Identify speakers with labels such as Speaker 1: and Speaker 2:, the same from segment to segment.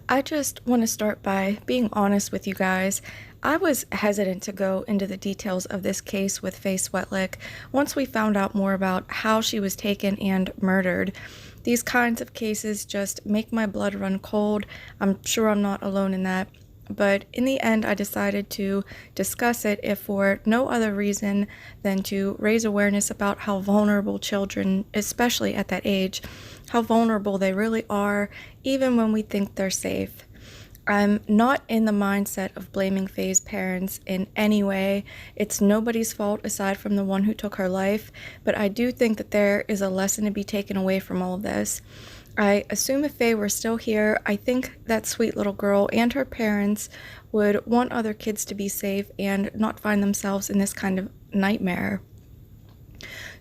Speaker 1: I just want to start by being honest with you guys. I was hesitant to go into the details of this case with Faye Swetlik once we found out more about how she was taken and murdered. These kinds of cases just make my blood run cold. I'm sure I'm not alone in that. But in the end, I decided to discuss it if for no other reason than to raise awareness about how vulnerable children, especially at that age, how vulnerable they really are, even when we think they're safe. I'm not in the mindset of blaming Faye's parents in any way. It's nobody's fault aside from the one who took her life, but I do think that there is a lesson to be taken away from all of this. I assume if Faye were still here, I think that sweet little girl and her parents would want other kids to be safe and not find themselves in this kind of nightmare.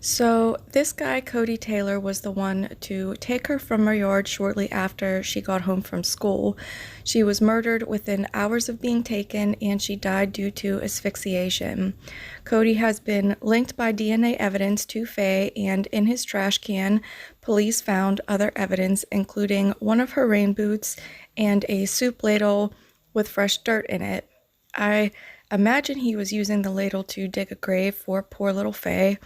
Speaker 1: So this guy, Cody Taylor, was the one to take her from her yard shortly after she got home from school. She was murdered within hours of being taken, and she died due to asphyxiation. Cody has been linked by DNA evidence to Faye, and in his trash can, police found other evidence, including one of her rain boots and a soup ladle with fresh dirt in it. I imagine he was using the ladle to dig a grave for poor little Faye.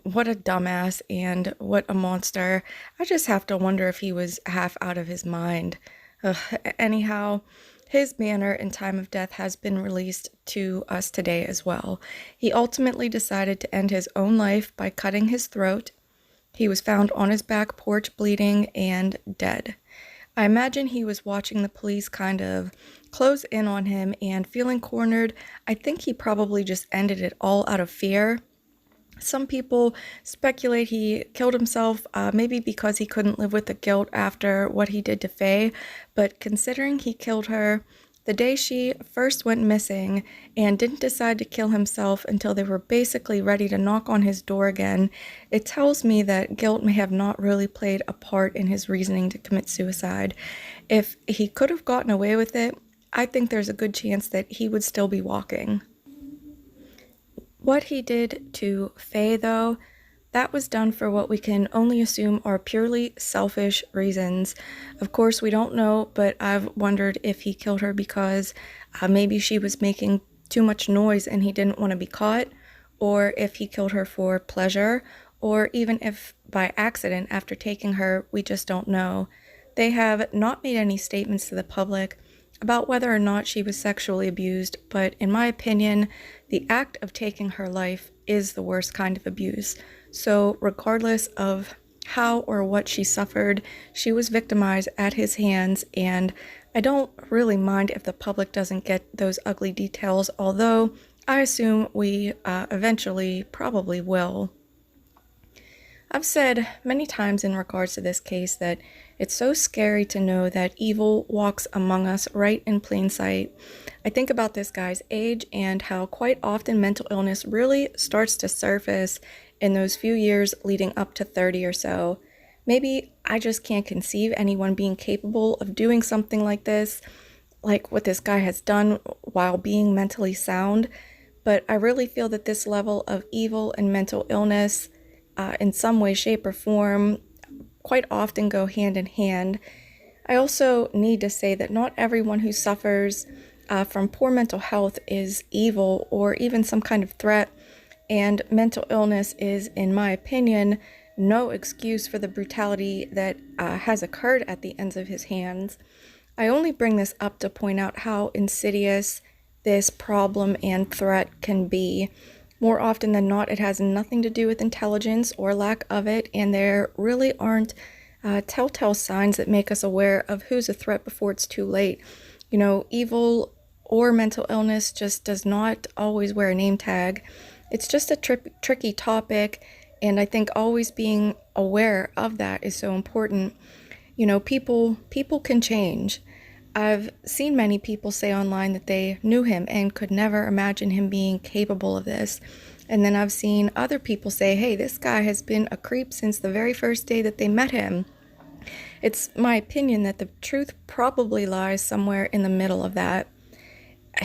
Speaker 1: What a dumbass and what a monster. I just have to wonder if he was half out of his mind. Ugh. Anyhow, his manner and time of death has been released to us today as well. He ultimately decided to end his own life by cutting his throat. He was found on his back porch bleeding and dead. I imagine he was watching the police kind of close in on him and feeling cornered. I think he probably just ended it all out of fear. Some people speculate he killed himself, maybe because he couldn't live with the guilt after what he did to Faye, but considering he killed her the day she first went missing and didn't decide to kill himself until they were basically ready to knock on his door again, it tells me that guilt may have not really played a part in his reasoning to commit suicide. If he could have gotten away with it, I think there's a good chance that he would still be walking. What he did to Faye, though, that was done for what we can only assume are purely selfish reasons. Of course, we don't know, but I've wondered if he killed her because maybe she was making too much noise and he didn't want to be caught, or if he killed her for pleasure, or even if by accident after taking her, we just don't know. They have not made any statements to the public about whether or not she was sexually abused, but in my opinion, the act of taking her life is the worst kind of abuse. So regardless of how or what she suffered, she was victimized at his hands, and I don't really mind if the public doesn't get those ugly details, although I assume we eventually probably will. I've said many times in regards to this case that it's so scary to know that evil walks among us right in plain sight. I think about this guy's age and how quite often mental illness really starts to surface in those few years leading up to 30 or so. Maybe I just can't conceive anyone being capable of doing something like this, like what this guy has done while being mentally sound. But I really feel that this level of evil and mental illness in some way, shape, or form quite often go hand in hand. I also need to say that not everyone who suffers from poor mental health is evil or even some kind of threat, and mental illness is, in my opinion, no excuse for the brutality that has occurred at the ends of his hands. I only bring this up to point out how insidious this problem and threat can be. More often than not, it has nothing to do with intelligence or lack of it, and there really aren't telltale signs that make us aware of who's a threat before it's too late. You know, evil or mental illness just does not always wear a name tag. It's just a tricky topic, and I think always being aware of that is so important. You know, people can change. I've seen many people say online that they knew him and could never imagine him being capable of this. And then I've seen other people say, hey, this guy has been a creep since the very first day that they met him. It's my opinion that the truth probably lies somewhere in the middle of that.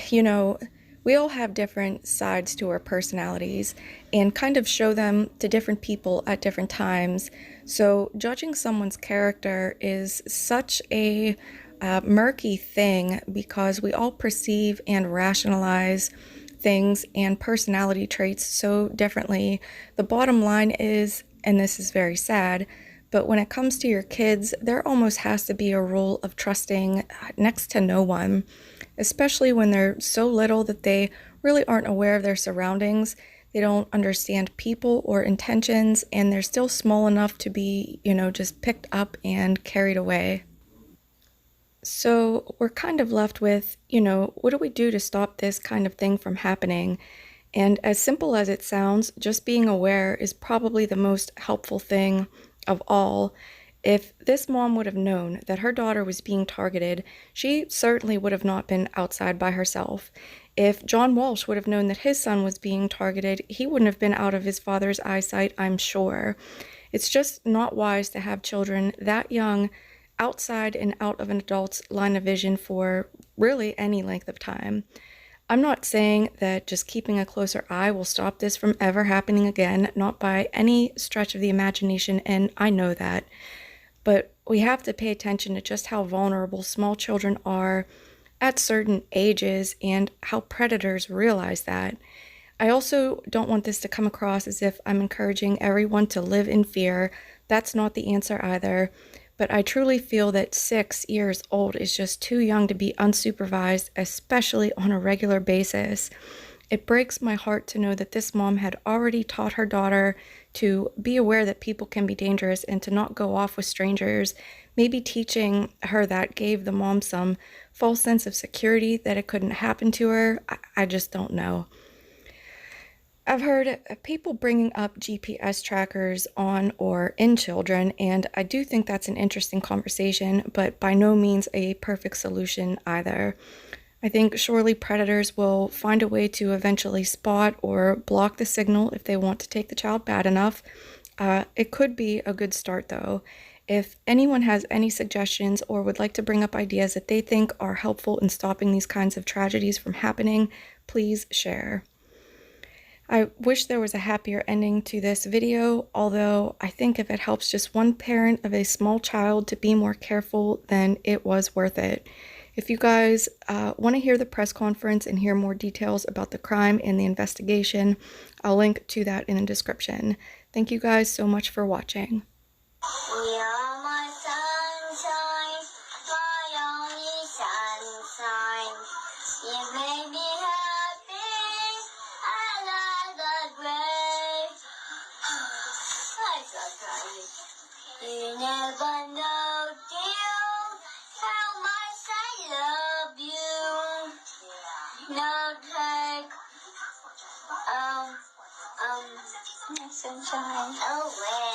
Speaker 1: You know, we all have different sides to our personalities and kind of show them to different people at different times. So judging someone's character is such a murky thing because we all perceive and rationalize things and personality traits so differently. The bottom line is, and this is very sad, but when it comes to your kids, there almost has to be a rule of trusting next to no one, especially when they're so little that they really aren't aware of their surroundings. They don't understand people or intentions, and they're still small enough to be, just picked up and carried away. So we're kind of left with, what do we do to stop this kind of thing from happening? And as simple as it sounds, just being aware is probably the most helpful thing of all. If this mom would have known that her daughter was being targeted, she certainly would have not been outside by herself. If John Walsh would have known that his son was being targeted, he wouldn't have been out of his father's eyesight, I'm sure. It's just not wise to have children that young outside and out of an adult's line of vision for really any length of time. I'm not saying that just keeping a closer eye will stop this from ever happening again, not by any stretch of the imagination, and I know that. But we have to pay attention to just how vulnerable small children are at certain ages and how predators realize that. I also don't want this to come across as if I'm encouraging everyone to live in fear. That's not the answer either. But I truly feel that 6 years old is just too young to be unsupervised, especially on a regular basis. It breaks my heart to know that this mom had already taught her daughter to be aware that people can be dangerous and to not go off with strangers. Maybe teaching her that gave the mom some false sense of security that it couldn't happen to her. I just don't know. I've heard people bringing up GPS trackers on or in children, and I do think that's an interesting conversation, but by no means a perfect solution either. I think surely predators will find a way to eventually spot or block the signal if they want to take the child bad enough. It could be a good start though. If anyone has any suggestions or would like to bring up ideas that they think are helpful in stopping these kinds of tragedies from happening, please share. I wish there was a happier ending to this video, although I think if it helps just one parent of a small child to be more careful, then it was worth it. If you guys want to hear the press conference and hear more details about the crime and the investigation, I'll link to that in the description. Thank you guys so much for watching.
Speaker 2: You're my sunshine, my only sunshine. You make me happy, I like that way. I'm so sorry. You never know, dear, how much I love you. No take, my sunshine away.